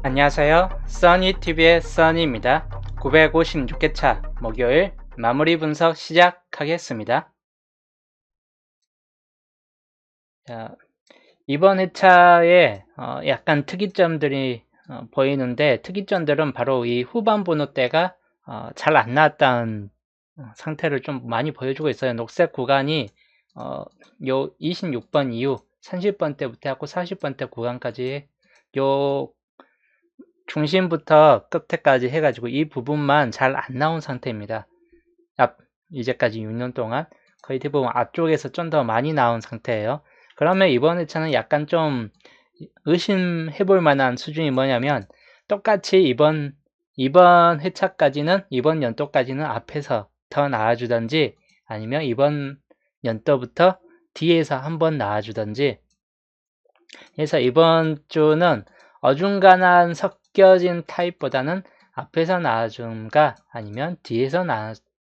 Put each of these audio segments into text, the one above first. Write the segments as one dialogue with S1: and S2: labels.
S1: 안녕하세요. 써니TV의 써니입니다. 956회차 목요일 마무리 분석 시작하겠습니다. 자, 이번 회차에 약간 특이점들이 보이는데, 특이점들은 바로 이 후반 번호대가 잘 안 나왔다는 상태를 좀 많이 보여주고 있어요. 녹색 구간이 요 26번 이후 30번 대부터 하고 40번 대 구간까지 요 중심부터 끝에까지 해가지고 이 부분만 잘 안 나온 상태입니다. 이제까지 6년 동안 거의 대부분 앞쪽에서 좀 더 많이 나온 상태예요. 그러면 이번 회차는 약간 좀 의심해 볼 만한 수준이 뭐냐면, 똑같이 이번 회차까지는, 이번 연도까지는 앞에서 더 나와주던지, 아니면 이번 연도부터 뒤에서 한번 나와주던지 해서, 이번 주는 어중간한 섞여진 타입보다는 앞에서 나와주는가 아니면 뒤에서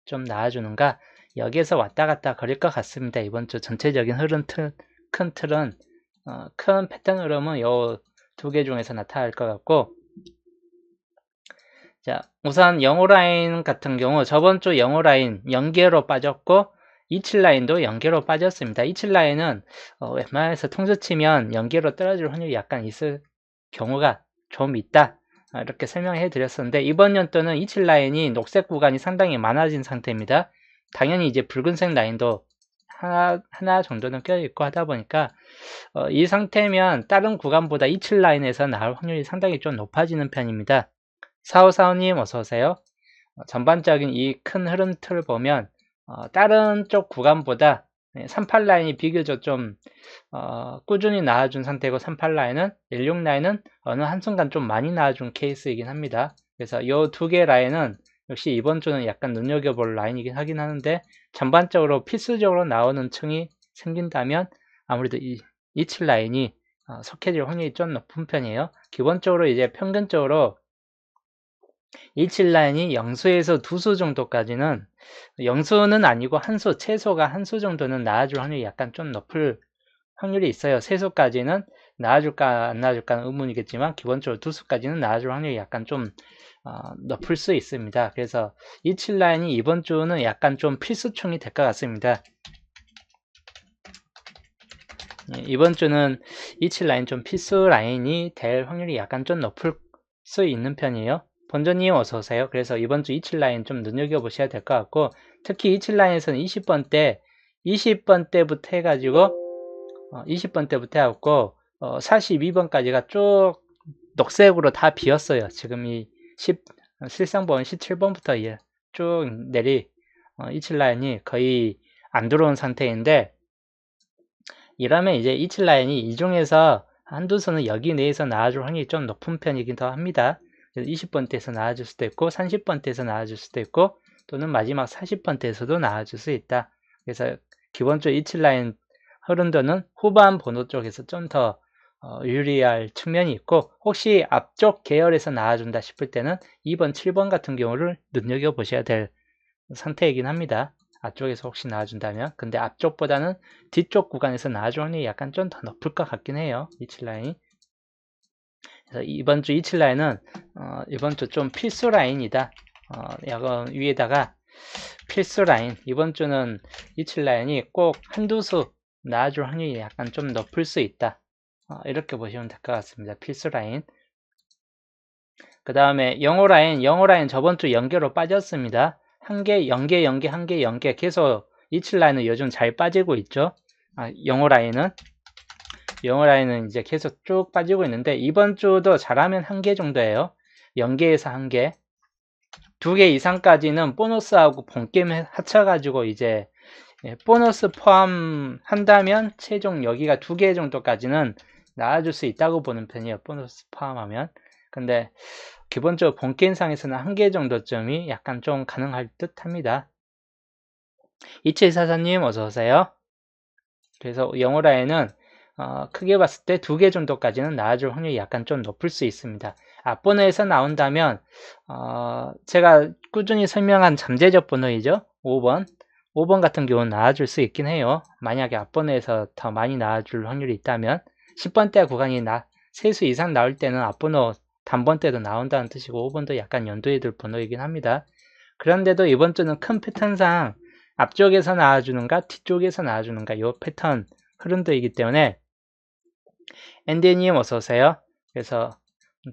S1: 좀 나와주는가, 여기에서 왔다 갔다 거릴 것 같습니다. 이번 주 전체적인 큰 틀은 큰 패턴 흐름은 요 두 개 중에서 나타날 것 같고, 자, 우선 영호 라인 같은 경우 저번 주 영호 라인 연계로 빠졌고, 27 라인도 연계로 빠졌습니다. 27 라인은 웬만해서 통수 치면 연계로 떨어질 확률이 약간 있을 경우가 좀 있다, 이렇게 설명해 드렸었는데, 이번 연도는 27 라인이 녹색 구간이 상당히 많아진 상태입니다. 당연히 이제 붉은색 라인도 하나 정도는 껴있고 하다 보니까 이 상태면 다른 구간보다 27 라인에서 나올 확률이 상당히 좀 높아지는 편입니다. 사오사오님 어서오세요. 전반적인 이 큰 흐름 틀을 보면 다른 쪽 구간보다 38 라인이 비교적 좀 꾸준히 나와준 상태고, 38 라인은 16 라인은 어느 한순간 좀 많이 나와준 케이스이긴 합니다. 그래서 이 두 개 라인은 역시 이번 주는 약간 눈여겨볼 라인이긴 하긴 하는데, 전반적으로 필수적으로 나오는 층이 생긴다면 아무래도 이 27 라인이 속해질 확률이 좀 높은 편이에요. 기본적으로 이제 평균적으로 27 라인이 영수에서 두수 정도까지는, 영수는 아니고 한수, 최소가 한수 정도는 나와줄 확률이 약간 좀 높을 확률이 있어요. 세수까지는 나와줄까 안 나와줄까는 의문이겠지만, 기본적으로 두수까지는 나와줄 확률이 약간 좀 높을 수 있습니다. 그래서 27 라인이 이번 주는 약간 좀 필수충이 될 것 같습니다. 이번 주는 27 라인 좀 필수 라인이 될 확률이 약간 좀 높을 수 있는 편이에요. 본전님 어서오세요. 그래서 이번 주 27 라인 좀 눈여겨보셔야 될 것 같고, 특히 27 라인에서는 20번 때부터 해가지고 20번 때부터 해갖고 42번까지가 쭉 녹색으로 다 비었어요. 지금 이 실상 보면 17번부터 쭉 내리 27 라인이 거의 안 들어온 상태인데, 이러면 이제 27 라인이 이 중에서 한두 수는 여기 내에서 나와줄 확률이 좀 높은 편이기도 합니다. 그래서 20번대에서 나와줄 수도 있고, 30번대에서 나와줄 수도 있고, 또는 마지막 40번대에서도 나와줄 수 있다. 그래서 기본적으로 27 라인 흐름도는 후반 번호 쪽에서 좀 더 유리할 측면이 있고, 혹시 앞쪽 계열에서 나와준다 싶을 때는 2번, 7번 같은 경우를 눈여겨보셔야 될 상태이긴 합니다. 앞쪽에서 혹시 나와준다면. 근데 앞쪽보다는 뒤쪽 구간에서 나와줄 확률이 약간 좀 더 높을 것 같긴 해요. 27 라인이. 그래서 이번 주 27 라인은 이번 주 좀 필수 라인이다. 약간 위에다가 필수 라인. 이번 주는 27 라인이 꼭 한두 수 나와줄 확률이 약간 좀 높을 수 있다. 이렇게 보시면 될 것 같습니다. 필수 라인. 그 다음에 영호 라인 저번 주 연계로 빠졌습니다. 한 개, 연계, 한 개, 연계. 계속 27 라인은 요즘 잘 빠지고 있죠. 영호 라인은 이제 계속 쭉 빠지고 있는데, 이번 주도 잘하면 한 개 정도예요. 연계에서 한 개. 두 개 이상까지는 보너스하고 본게임 합쳐가지고 이제 보너스 포함한다면 최종 여기가 두 개 정도까지는 나와줄 수 있다고 보는 편이에요. 보너스 포함하면. 근데 기본적으로 본게임상에서는 한 개 정도쯤이 약간 좀 가능할 듯 합니다. 2744님 어서오세요. 그래서 영어 라인은 크게 봤을 때 두 개 정도까지는 나와줄 확률이 약간 좀 높을 수 있습니다. 앞번호에서 나온다면 제가 꾸준히 설명한 잠재적 번호이죠. 5번 같은 경우는 나와줄 수 있긴 해요. 만약에 앞번호에서 더 많이 나와줄 확률이 있다면. 10번대 구간이 세수 이상 나올 때는 앞번호 단번대도 나온다는 뜻이고 5번도 약간 연도에 들 번호이긴 합니다. 그런데도 이번 주는 큰 패턴상 앞쪽에서 나와주는가 뒤쪽에서 나와주는가 이 패턴 흐름도이기 때문에 앤디님 어서오세요. 그래서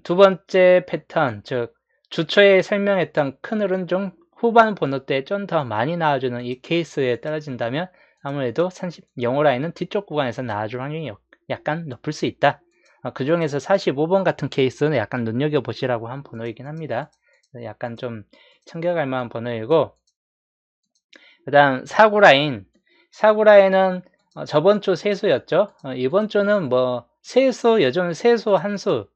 S1: 두 번째 패턴, 즉 주초에 설명했던 큰 흐름 중 후반 번호 때 좀 더 많이 나와주는 이 케이스에 떨어진다면 아무래도 0호 라인은 뒤쪽 구간에서 나와줄 확률이 약간 높을 수 있다. 그 중에서 45번 같은 케이스는 약간 눈여겨보시라고 한 번호이긴 합니다. 약간 좀 챙겨갈 만한 번호이고, 그 다음 사구 라인은 저번 주 세수였죠. 이번 주는 뭐 세수, 요즘 세수, 한수,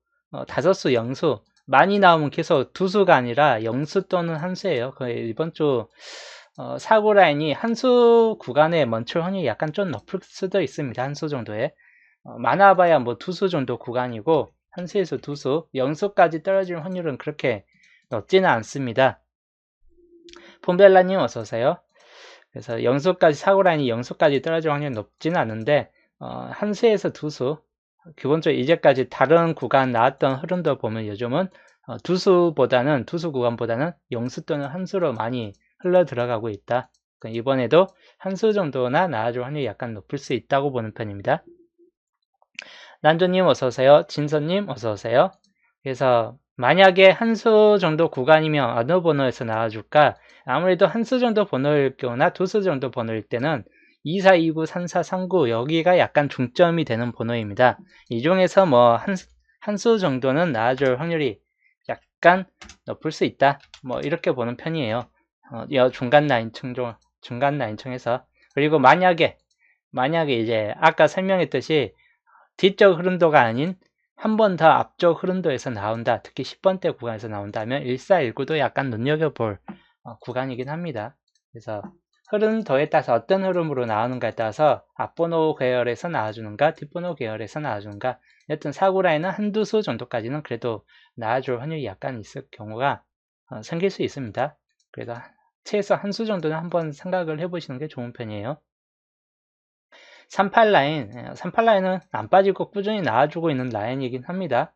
S1: 다섯수, 영수 많이 나오면 계속 두수가 아니라 영수 또는 한수예요. 이번 주 사구 라인이 한수 구간에 멈출 확률이 약간 좀 높을 수도 있습니다. 한수 정도에 많아봐야 뭐 두수 정도 구간이고 한수에서 두수, 영수까지 떨어질 확률은 그렇게 높지는 않습니다. 폼벨라님 어서오세요. 그래서 영수까지 사고 라인이 영수까지 떨어질 확률이 높지는 않은데 한수에서 두수, 기본적으로 이제까지 다른 구간 나왔던 흐름도 보면 요즘은 두수 구간보다는 영수 또는 한수로 많이 흘러 들어가고 있다. 이번에도 한수 정도나 나아질 확률이 약간 높을 수 있다고 보는 편입니다. 난조님 어서오세요. 진선님 어서오세요. 그래서 만약에 한수 정도 구간이면 어느 번호에서 나와줄까? 아무래도 한수 정도 번호일 경우나 두수 정도 번호일 때는 24, 29, 34, 39 여기가 약간 중점이 되는 번호입니다. 이 중에서 뭐 한수 정도는 나와줄 확률이 약간 높을 수 있다. 뭐 이렇게 보는 편이에요. 중간 라인층에서. 그리고 만약에 이제 아까 설명했듯이 뒤쪽 흐름도가 아닌 한 번 더 앞쪽 흐름도에서 나온다. 특히 10번대 구간에서 나온다면 1419도 약간 눈여겨볼 구간이긴 합니다. 그래서 흐름도에 따라서 어떤 흐름으로 나오는가에 따라서 앞번호 계열에서 나와주는가 뒷번호 계열에서 나와주는가 여튼 사고 라인은 한두 수 정도까지는 그래도 나와줄 확률이 약간 있을 경우가 생길 수 있습니다. 그래서 최소 한 수 정도는 한번 생각을 해보시는 게 좋은 편이에요. 38라인은 안 빠지고 꾸준히 나와주고 있는 라인이긴 합니다.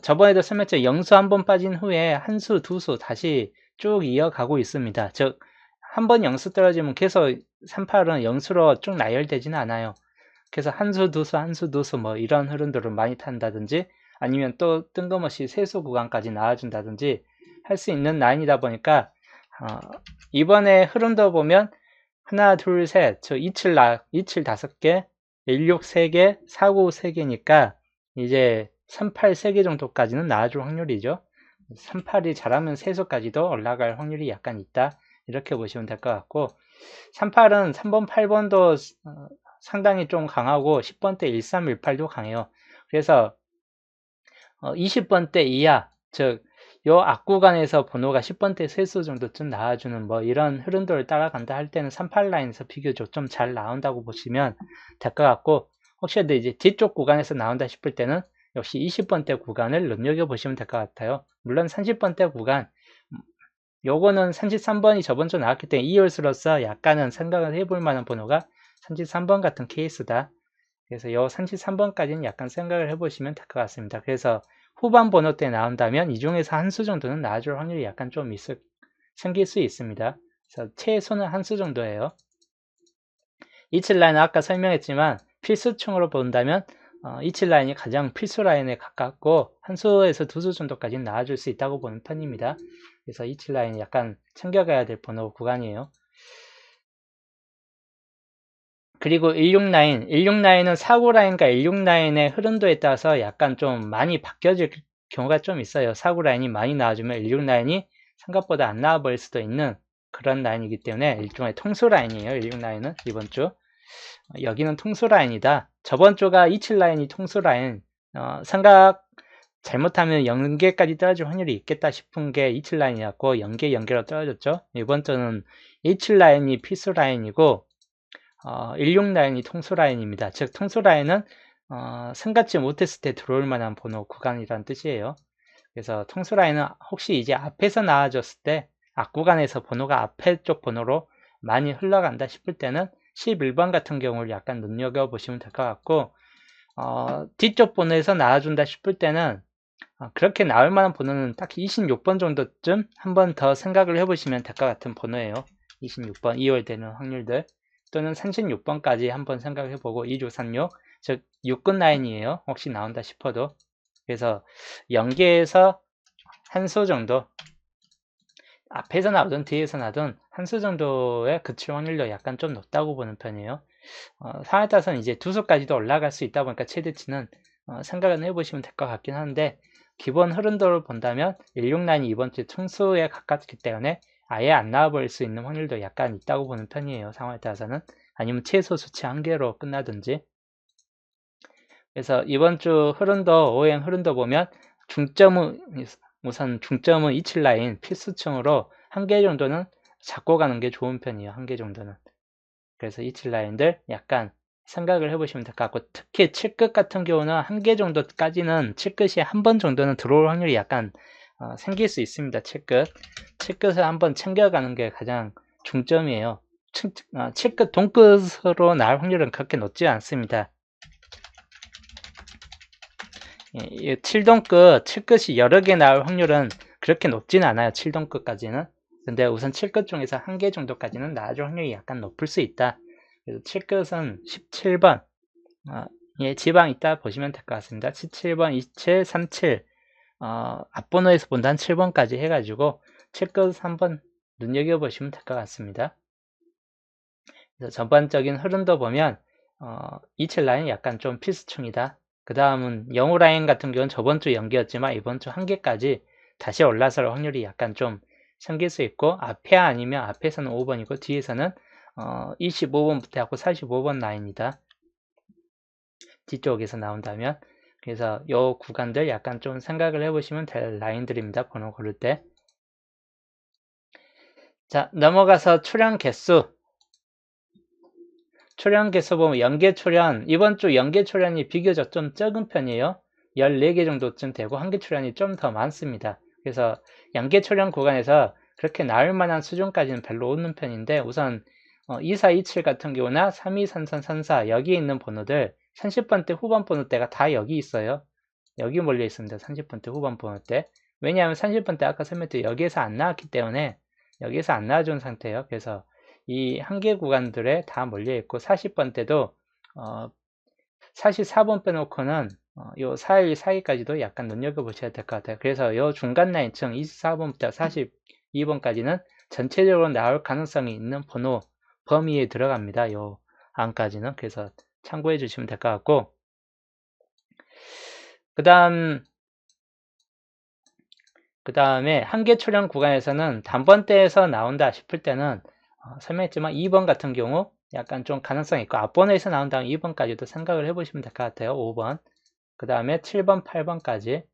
S1: 저번에도 설명했죠. 영수 한 번 빠진 후에 한 수, 두 수 다시 쭉 이어가고 있습니다. 즉, 한 번 영수 떨어지면 계속 38은 영수로 쭉 나열되지는 않아요. 그래서 한 수, 두 수, 한 수, 두 수 뭐 이런 흐름들을 많이 탄다든지 아니면 또 뜬금없이 세수 구간까지 나와준다든지 할 수 있는 라인이다 보니까 이번에 흐름도 보면 하나, 둘, 셋, 이칠 5개, 16 3개, 49 3개니까 이제 38 3개 정도까지는 나와줄 확률이죠. 38이 잘하면 세수까지도 올라갈 확률이 약간 있다. 이렇게 보시면 될 것 같고 38은 3번, 8번도 상당히 좀 강하고 10번대 1318도 강해요. 그래서 20번대 이하, 즉 요 앞구간에서 번호가 10번대 세수 정도쯤 나와주는 뭐 이런 흐름도를 따라간다 할 때는 38라인에서 비교적 좀 잘 나온다고 보시면 될 것 같고 혹시라도 이제 뒤쪽 구간에서 나온다 싶을 때는 역시 20번대 구간을 눈여겨보시면 될 것 같아요. 물론 30번대 구간 요거는 33번이 저번 주 나왔기 때문에 이올수로서 약간은 생각을 해볼 만한 번호가 33번 같은 케이스다. 그래서 요 33번까지는 약간 생각을 해보시면 될 것 같습니다. 그래서 후반 번호 때 나온다면 이 중에서 한 수 정도는 나와줄 확률이 약간 좀 생길 수 있습니다. 그래서 최소는 한 수 정도예요. 이칠 라인은 아까 설명했지만 필수층으로 본다면 이칠 라인이 가장 필수 라인에 가깝고 한 수에서 두 수 정도까지는 나와줄 수 있다고 보는 편입니다. 그래서 이칠 라인이 약간 챙겨가야 될 번호 구간이에요. 그리고 169은 사고 라인과 169의 흐름도에 따라서 약간 좀 많이 바뀌어질 경우가 좀 있어요. 사고 라인이 많이 나와주면 169이 생각보다 안 나와버릴 수도 있는 그런 라인이기 때문에 일종의 통수 라인이에요. 169은 이번 주. 여기는 통수 라인이다. 저번 주가 27 라인이 통수 라인. 생각 잘못하면 연계까지 떨어질 확률이 있겠다 싶은 게 27 라인이었고 연계로 떨어졌죠. 이번 주는 27 라인이 필수 라인이고 16 라인이 통수 라인입니다. 즉 통수 라인은 생각지 못했을 때 들어올 만한 번호 구간이라는 뜻이에요. 그래서 통수 라인은 혹시 이제 앞에서 나와줬을 때 앞구간에서 번호가 앞에 쪽 번호로 많이 흘러간다 싶을 때는 11번 같은 경우를 약간 눈여겨보시면 될 것 같고 뒤쪽 번호에서 나와준다 싶을 때는 그렇게 나올 만한 번호는 딱 26번 정도쯤 한번 더 생각을 해보시면 될 것 같은 번호예요. 26번 2월 되는 확률들, 또는 36번까지 한번 생각을 해보고 2636, 즉 6근 라인이에요. 혹시 나온다 싶어도. 그래서 연계에서 한 수 정도, 앞에서 나오든 뒤에서 나든 한 수 정도의 그칠 확률도 약간 좀 높다고 보는 편이에요. 상황에 따라서는 이제 두 수까지도 올라갈 수 있다 보니까 최대치는 생각은 해보시면 될 것 같긴 한데, 기본 흐름도를 본다면 169이 이번 주 충수에 가깝기 때문에 아예 안 나와버릴 수 있는 확률도 약간 있다고 보는 편이에요. 상황에 따라서는. 아니면 최소 수치 1개로 끝나든지. 그래서 이번 주 흐름도, 오행 흐름도 보면 우선 중점은 27 라인 필수층으로 한 개 정도는 잡고 가는 게 좋은 편이에요. 한 개 정도는. 그래서 27 라인들 약간 생각을 해보시면 될 것 같고, 특히 7끝 같은 경우는 한 개 정도까지는 7끝이 한 번 정도는 들어올 확률이 약간 생길 수 있습니다. 7끝을 한번 챙겨가는 게 가장 중점이에요. 7끝 동끝으로 나올 확률은 그렇게 높지 않습니다. 7동끝, 7끝이 여러 개 나올 확률은 그렇게 높지는 않아요. 7동끝까지는. 근데 우선 7끝 중에서 한 개 정도까지는 나올 확률이 약간 높을 수 있다. 그래서 7끝은 17번, 예, 지방 있다 보시면 될 것 같습니다. 17번, 27, 37, 앞번호에서 본다 한 7번까지 해가지고 7끝 한번 눈여겨보시면 될 것 같습니다. 그래서 전반적인 흐름도 보면 27 라인이 약간 좀 필수층이다. 그 다음은 영우 라인 같은 경우는 저번 주 연기였지만 이번 주 한 개까지 다시 올라설 확률이 약간 좀 생길 수 있고, 앞에 아니면 앞에서는 5번이고 뒤에서는 25번부터 하고 45번 라인이다. 뒤쪽에서 나온다면. 그래서 요 구간들 약간 좀 생각을 해보시면 될 라인들입니다. 번호 고를 때. 자, 넘어가서 출현 개수. 출현 개수 보면 연계 출현, 이번 주 연계 출현이 비교적 좀 적은 편이에요. 14개 정도쯤 되고 한계 출현이 좀 더 많습니다. 그래서 연계 출현 구간에서 그렇게 나올 만한 수준까지는 별로 없는 편인데, 우선 2427 같은 경우나 323334 여기 있는 번호들 30번대 후반 번호대가 다 여기 있어요. 여기 몰려 있습니다. 30번대 후반 번호대. 왜냐하면 30번대 아까 설명드린 여기에서 안 나왔기 때문에 여기에서 안 나와준 상태예요. 그래서 이 한계 구간들에 다 몰려 있고, 40번대도 44번 빼놓고는 요 4일 사이까지도 약간 눈여겨보셔야 될 것 같아요. 그래서 요 중간 라인층 24번부터 42번까지는 전체적으로 나올 가능성이 있는 번호 범위에 들어갑니다. 요 안까지는. 그래서 참고해 주시면 될 것 같고, 그 다음에 한계 출현 구간에서는 단번대에서 나온다 싶을 때는 설명했지만 2번 같은 경우 약간 좀 가능성이 있고, 앞번호에서 나온다면 2번까지도 생각을 해보시면 될 것 같아요. 5번. 그 다음에 7번, 8번까지.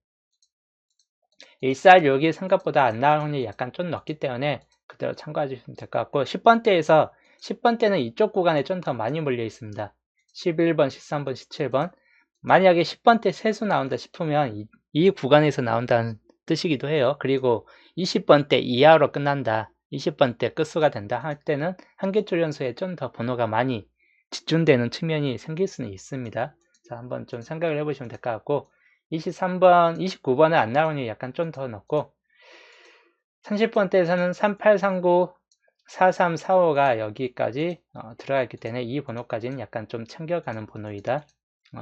S1: 146이 생각보다 안 나올 확률이 약간 좀 높기 때문에 그대로 참고해 주시면 될 것 같고, 10번대는 이쪽 구간에 좀 더 많이 몰려 있습니다. 11번, 13번, 17번. 만약에 10번대 세수 나온다 싶으면 이 구간에서 나온다는 뜻이기도 해요. 그리고 20번대 이하로 끝난다, 20번대 끝수가 된다 할 때는 한계 출현수에 좀 더 번호가 많이 집중되는 측면이 생길 수는 있습니다. 자, 한번 좀 생각을 해보시면 될 것 같고, 23번, 29번은 안 나오니 약간 좀 더 높고, 30번대에서는 3839, 4345가 여기까지 들어가 있기 때문에 이 번호까지는 약간 좀 챙겨가는 번호이다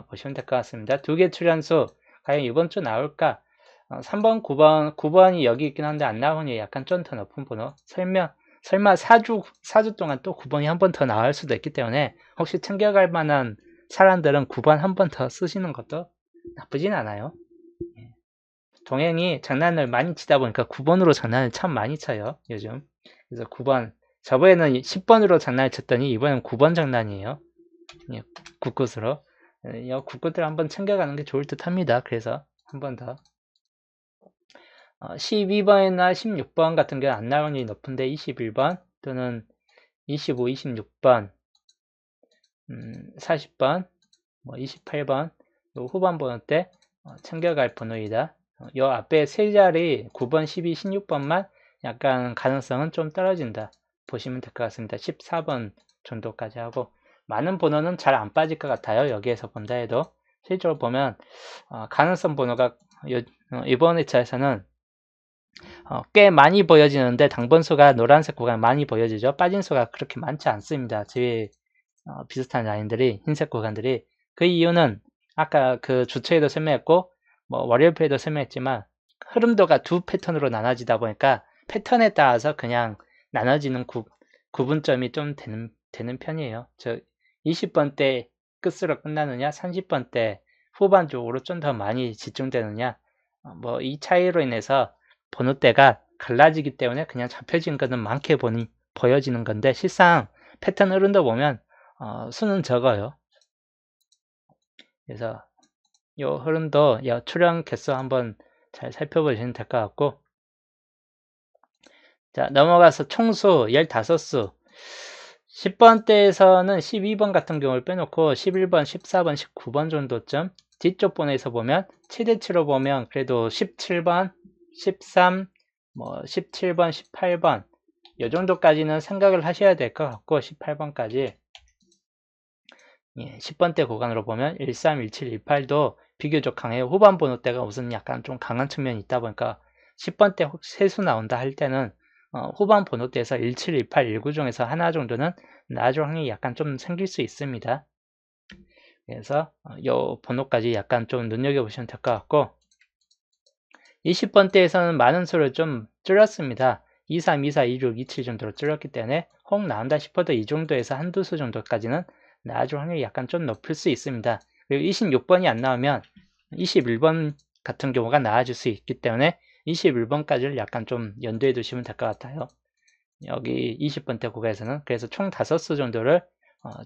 S1: 보시면 될 것 같습니다. 두 개 출현수 과연 이번 주 나올까? 3번, 9번이 여기 있긴 한데 안 나오니 약간 좀 더 높은 번호. 설마 4주 동안 또 9번이 한 번 더 나올 수도 있기 때문에 혹시 챙겨갈 만한 사람들은 9번 한 번 더 쓰시는 것도 나쁘진 않아요. 동행이 장난을 많이 치다 보니까 9번으로 장난을 참 많이 쳐요, 요즘. 그래서 9번, 저번에는 10번으로 장난을 쳤더니 이번엔 9번 장난이에요. 예, 9끝으로. 9끝을 한번 챙겨가는 게 좋을 듯 합니다. 그래서 한 번 더. 12번이나 16번 같은 경우는 안 나올 확률이 높은데 21번 또는 25, 26번, 40번, 28번 요 후반 번호 때 챙겨갈 번호이다. 요 앞에 세 자리 9번, 12, 16번만 약간 가능성은 좀 떨어진다 보시면 될 것 같습니다. 14번 정도까지 하고, 많은 번호는 잘 안 빠질 것 같아요. 여기에서 본다 해도 실제로 보면 가능성 번호가 이번 회차에서는 꽤 많이 보여지는데 당번수가 노란색 구간 많이 보여지죠. 빠진 수가 그렇게 많지 않습니다. 제외 비슷한 라인들이 흰색 구간들이. 그 이유는 아까 그 주초에도 설명했고 뭐 월요일에도 설명했지만 흐름도가 두 패턴으로 나눠지다 보니까 패턴에 따라서 그냥 나눠지는 구분점이 좀 되는 편이에요. 저 20번대 끝으로 끝나느냐 30번대 후반 쪽으로 좀 더 많이 집중되느냐 뭐 이 차이로 인해서 번호대가 갈라지기 때문에 그냥 잡혀진 거는 많게 보여지는 건데 실상 패턴 흐름도 보면 수는 적어요. 그래서 이 흐름도 출현 개수 한번 잘 살펴보시면 될 것 같고, 자 넘어가서 총수 15수 10번대에서는 12번 같은 경우를 빼놓고 11번, 14번, 19번 정도쯤 뒤쪽 번호에서 보면 최대치로 보면 그래도 17번, 13, 뭐 17번, 18번 이 정도까지는 생각을 하셔야 될 것 같고 18번까지 10번대 구간으로 보면 13, 17, 18도 비교적 강해요. 후반 번호대가 우선 약간 좀 강한 측면이 있다 보니까 10번대 세수 나온다 할 때는 후반 번호대에서 17, 18, 19 중에서 하나 정도는 나아질 확률이 약간 좀 생길 수 있습니다. 그래서 이 번호까지 약간 좀 눈여겨보시면 될 것 같고 20번대에서는 많은 수를 좀 줄였습니다. 23, 24, 26, 27 정도로 줄였기 때문에 혹 나온다 싶어도 이 정도에서 한두 수 정도까지는 나아질 확률이 약간 좀 높을 수 있습니다. 그리고 26번이 안 나오면 21번 같은 경우가 나아질 수 있기 때문에 21번까지를 약간 좀 염두에 두시면 될 것 같아요. 여기 20번대 구간에서는 그래서 총 5수 정도를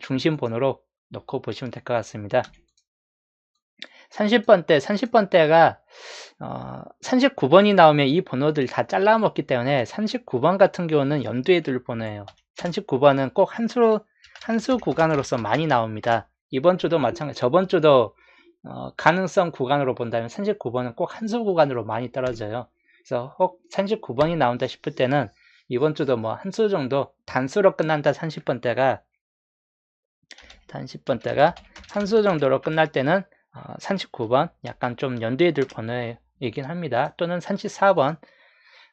S1: 중심 번호로 놓고 보시면 될 것 같습니다. 30번대가 39번이 나오면 이 번호들 다 잘라먹기 때문에 39번 같은 경우는 염두에 둘 번호예요. 39번은 꼭 한수 구간으로서 많이 나옵니다. 이번 주도 마찬가지, 저번 주도 가능성 구간으로 본다면 39번은 꼭 한수 구간으로 많이 떨어져요. 그래서 혹 39번이 나온다 싶을 때는 이번 주도 뭐 한수 정도 단수로 끝난다 30번대가 한수 정도로 끝날 때는 39번 약간 좀 연두에 둘 번호이긴 합니다. 또는 34번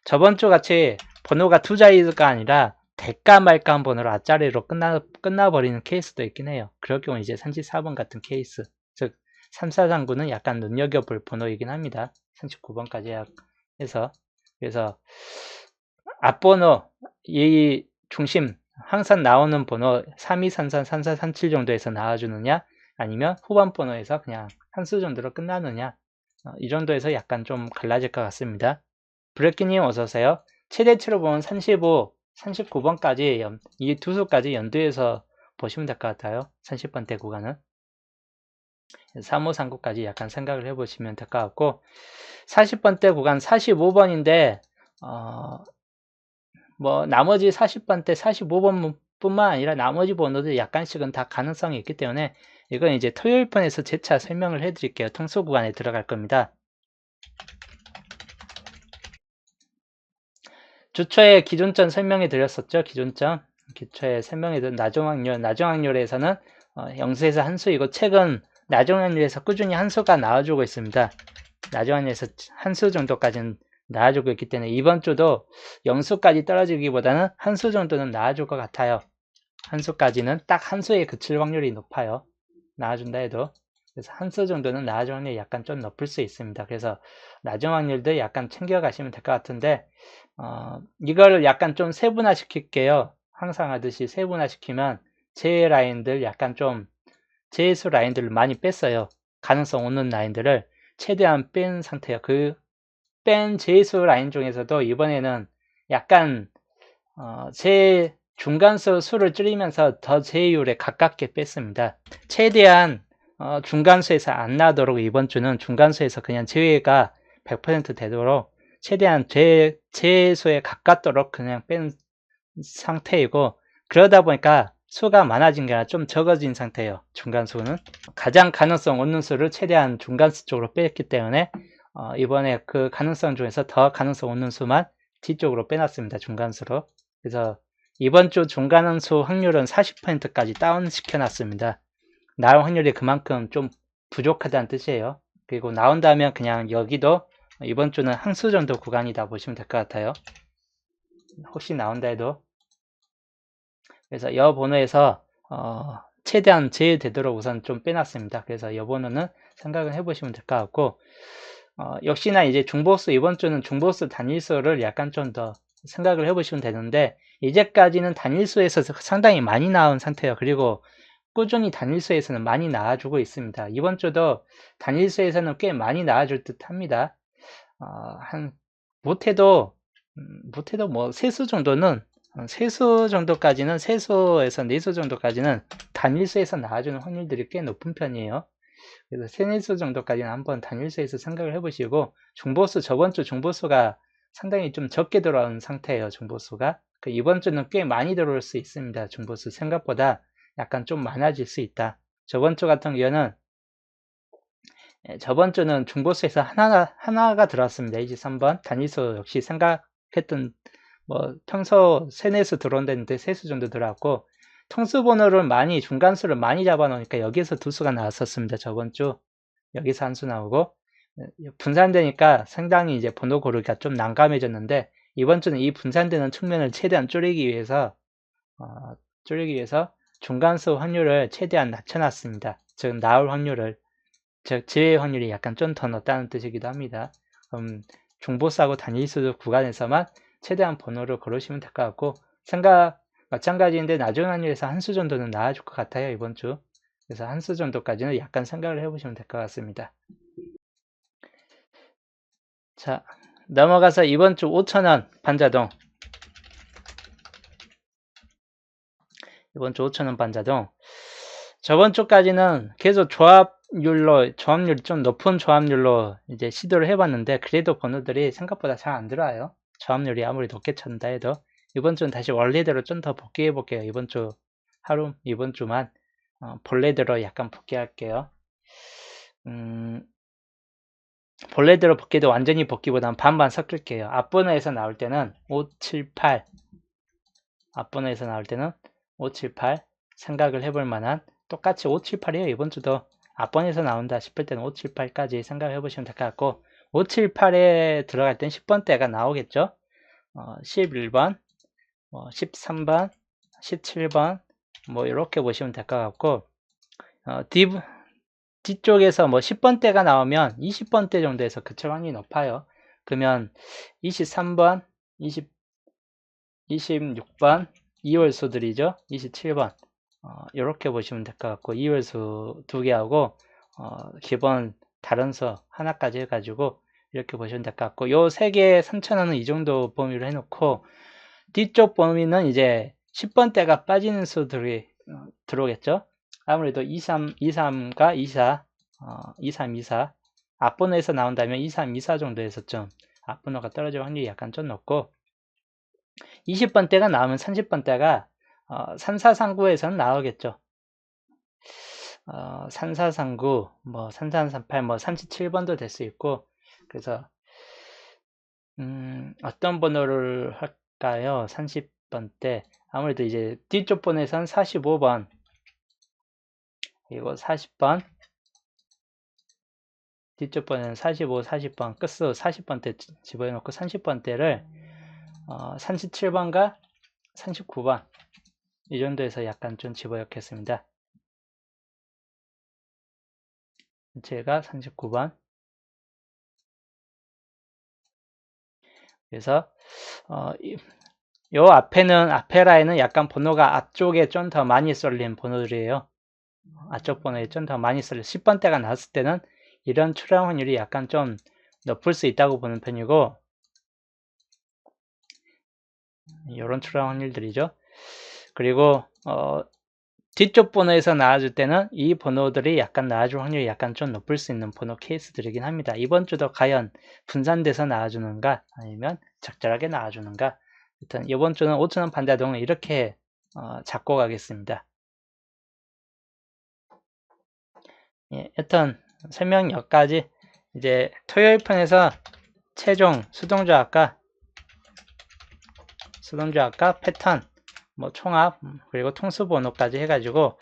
S1: 저번 주 같이 번호가 두 자리가 아니라 될까 말까 한 번호로 앞자리로 끝나버리는 케이스도 있긴 해요. 그럴 경우 이제 34번 같은 케이스 즉 3439는 약간 눈여겨볼 번호이긴 합니다. 39번까지 해서 그래서 앞번호 이 중심 항상 나오는 번호 3233, 3437 정도에서 나와주느냐 아니면 후반 번호에서 그냥 한수 정도로 끝나느냐 이 정도에서 약간 좀 갈라질 것 같습니다. 브레키님 어서오세요. 최대치로 보면 35, 39번까지 이 두 수까지 연두에서 보시면 될 것 같아요. 30번대 구간은 3539까지 약간 생각을 해보시면 될 것 같고 40번대 구간 45번인데 뭐 나머지 40번대 45번 뿐만 아니라 나머지 번호들 약간씩은 다 가능성이 있기 때문에 이건 이제 토요일 편에서 재차 설명을 해 드릴게요. 통수 구간에 들어갈 겁니다. 주초에 기준점 설명해 드렸었죠. 기초에 설명해 드린 나중 확률에서는 영수에서 한수이고 최근 나중 확률에서 꾸준히 한수가 나와주고 있습니다. 나중 확률에서 한수 정도까지는 나와주고 있기 때문에 이번 주도 영수까지 떨어지기보다는 한수 정도는 나와줄 것 같아요. 한수까지는 딱 한수에 그칠 확률이 높아요. 나와준다 해도. 그래서 한수 정도는 나와줄 확률이 약간 좀 높을 수 있습니다. 그래서 나중 확률도 약간 챙겨가시면 될 것 같은데 이거를 약간 좀 세분화 시킬게요. 항상 하듯이 세분화 시키면 제 라인들 약간 좀 제수 라인들을 많이 뺐어요. 가능성 없는 라인들을 최대한 뺀 상태예요. 그 뺀 제수 라인 중에서도 이번에는 약간 제 중간수 수를 줄이면서 더 제이율에 가깝게 뺐습니다. 최대한 중간수에서 안 나도록 이번 주는 중간수에서 그냥 제외가 100% 되도록 최대한 제수에 가깝도록 그냥 뺀 상태이고 그러다 보니까 수가 많아진 게 아니라 좀 적어진 상태예요. 중간수는 가장 가능성 없는 수를 최대한 중간수 쪽으로 뺐기 때문에 이번에 그 가능성 중에서 더 가능성 없는 수만 뒤쪽으로 빼놨습니다. 중간수로. 그래서 이번 주 중간수 확률은 40%까지 다운 시켜놨습니다. 나올 확률이 그만큼 좀 부족하다는 뜻이에요. 그리고 나온다면 그냥 여기도 이번 주는 항수 정도 구간이다 보시면 될 것 같아요. 혹시 나온다 해도. 그래서 이 번호에서 최대한 제외되도록 우선 좀 빼놨습니다. 그래서 이 번호는 생각을 해보시면 될 것 같고, 역시나 이제 중보수, 이번 주는 중보수 단일수를 약간 좀 더 생각을 해보시면 되는데, 이제까지는 단일수에서 상당히 많이 나온 상태예요. 그리고 꾸준히 단일수에서는 많이 나와주고 있습니다. 이번 주도 단일수에서는 꽤 많이 나와줄 듯 합니다. 못해도 뭐 세수 정도는, 세수 정도까지는, 세수에서 네수 정도까지는 단일수에서 나와주는 확률들이 꽤 높은 편이에요. 그래서 세네수 정도까지는 한번 단일수에서 생각을 해보시고, 중보수, 저번 주 중보수가 상당히 좀 적게 들어온 상태예요, 중보수가. 이번 주는 꽤 많이 들어올 수 있습니다. 중보수 생각보다 약간 좀 많아질 수 있다. 저번 주 같은 경우는, 저번 주는 중보수에서 하나가 들어왔습니다. 23번. 단일수 역시 생각했던, 평소 세네수 들어온다는데 세수 정도 들어왔고, 통수 번호를 많이, 중간수를 많이 잡아놓으니까 여기에서 두 수가 나왔었습니다. 저번 주. 여기서 한 수 나오고, 분산되니까 상당히 이제 번호 고르기가 좀 난감해졌는데, 이번 주는 이 분산되는 측면을 최대한 줄이기 위해서 중간수 확률을 최대한 낮춰놨습니다. 즉, 나올 확률을, 즉, 제외 확률이 약간 좀 더 높다는 뜻이기도 합니다. 중보수하고 단일수 구간에서만 최대한 번호를 고르시면 될 것 같고, 마찬가지인데 나중 확률에서 한 수 정도는 나와줄 것 같아요, 이번 주. 그래서 한 수 정도까지는 약간 생각을 해보시면 될 것 같습니다. 자, 넘어가서 이번 주 5,000원 반자동. 이번 주 5,000원 반자동. 저번 주까지는 계속 조합률이 좀 높은 조합률로 이제 시도를 해봤는데, 그래도 번호들이 생각보다 잘 안 들어와요. 조합률이 아무리 높게 찬다 해도. 이번 주는 다시 원래대로 좀 더 복귀해 볼게요. 이번 주만 본래대로 약간 복귀할게요. 본래대로 복귀도 완전히 복귀보다는 반반 섞을게요. 앞번호에서 나올 때는 5, 7, 8. 앞번호에서 나올 때는 5, 7, 8 생각을 해볼 만한, 똑같이 5, 7, 8이에요. 이번 주도 앞번에서 나온다 싶을 때는 5, 7, 8까지 생각을 해보시면 될 것 같고, 5, 7, 8에 들어갈 땐 10번대가 나오겠죠. 11번, 13번, 17번 이렇게 보시면 될 것 같고, 뒤쪽에서 10번대가 나오면 20번대 정도에서 그칠 확률이 높아요. 그러면 23번, 26번, 2월수들이죠. 27번. 이렇게 보시면 될 것 같고, 2월수 2개하고, 기본 다른 수 하나까지 해가지고, 이렇게 보시면 될 것 같고, 요 3개에 3,000원은 이 정도 범위로 해놓고, 뒤쪽 범위는 이제 10번대가 빠지는 수들이 들어오겠죠. 아무래도 23과 24, 23, 24. 앞번호에서 나온다면 23, 24 정도에서 좀 앞번호가 떨어질 확률이 약간 좀 높고, 20번대가 나오면 30번대가 3439에서는 나오겠죠. 3439, 3338, 37번도 될 수 있고, 그래서 어떤 번호를 할까요? 30번대. 아무래도 이제 뒤쪽 번호에서는 45번, 그리고 40번, 뒤쪽 번호는 45, 40번, 끝수 40번대 집어넣고 30번대를 37번과 39번 이 정도에서 약간 좀 집어넣겠습니다. 제가 39번. 그래서 요 앞에 라인은 약간 번호가 앞쪽에 좀 더 많이 쏠린 번호들이에요. 앞쪽 번호에 좀 더 많이 쏠린 10번대가 나왔을 때는 이런 출현 확률이 약간 좀 높을 수 있다고 보는 편이고, 이런 출현 확률들이죠. 그리고 뒤쪽 번호에서 나와줄 때는 이 번호들이 약간 나와줄 확률이 약간 좀 높을 수 있는 번호 케이스들이긴 합니다. 이번 주도 과연 분산돼서 나와주는가, 아니면 적절하게 나와주는가. 일단 이번 주는 5,000원 반자동을 이렇게 잡고 가겠습니다. 예, 여튼 설명 여기까지. 이제 토요일 편에서 최종 수동조합과 패턴, 총합, 그리고 통수번호까지 해가지고,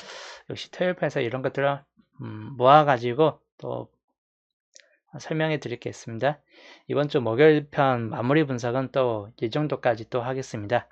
S1: 역시 토요일 편에서 이런 것들을 모아가지고 또 설명해 드리겠습니다. 이번 주 목요일 편 마무리 분석은 또 이 정도까지 또 하겠습니다.